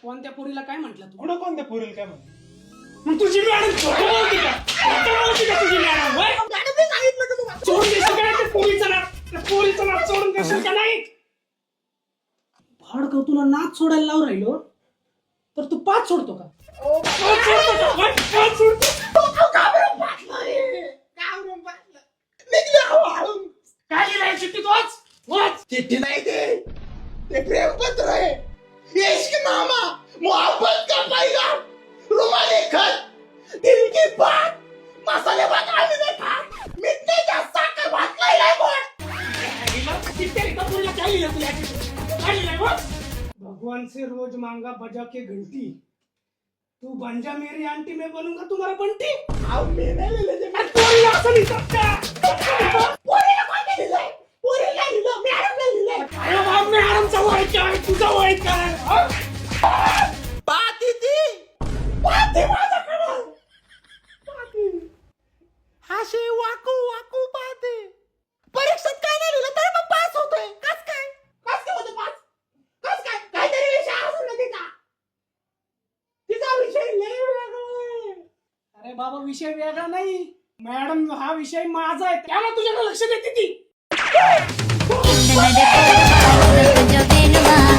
कोणत्या पोरीला काय म्हटलं तू? कुठं कोणत्या पोरीला काय म्हणतो? मग तुझी मॅडम खोटं बोलते का? खोटं बोलते का तुझी मॅडम? होय? मॅडमने सांगितलं का तुम्हाला? सोडून देशील का नाही ते पोरीचं नाक? त्या पोरीचं नाक सोडून देशील का नाही? भाडकं तुला नाच सोडायला लावून राहिलो तर तू 5 सोडतो का? 5 सोडतो का? होय? 5 सोडतो. घाबरून फाटलं रे. घाबरून फाटलं. निघलं हळूहळू. काय लिहिलंय चिठ्ठीत? वाच वाच. चिठ्ठी नाही ते प्रेमपत्र आहे. इश्कनामा मोहब्बत का पैगाम रुमाली खत दिल की बात मसाले भात आम्ही नाही खात मिठे जास्त साखर भात नाही बोल. चिठ्ठी एका पोरीला काय लिहिलं तुला चिठ्ठीत? काय लिहिलंय बघ? भगवान से रोज मांगा बजा के घंटी तू बंजा मेरी आंटी मैं बनूंगा तुम्हारा बंटी. अहो मी नाही लिहिलं ते. अरे पोरीला असं लिहितात का? पोरीला कोणी लिहिलंय? पोरीला लिहिलं मॅडमला लिहिलंय. अरे बाप, मॅडमचा वय काय तुझा वय काय? हं? पाहती ती पाहती माझ्याकडं पाहती हाशे वाकू वाकू पाहते. परीक्षेत काय नाही लिहिलं तर मग पास होतोय. कस काय होतं पास? कस काय काहीतरी विषय असेल ना तिचा. तिचा विषय लय वेगळा आहे. अरे बाबा, विषय वेगळा नाही. मॅडम, हा विषय माझा आहे, त्याला तुझ्याकडे लक्ष देते ती. जो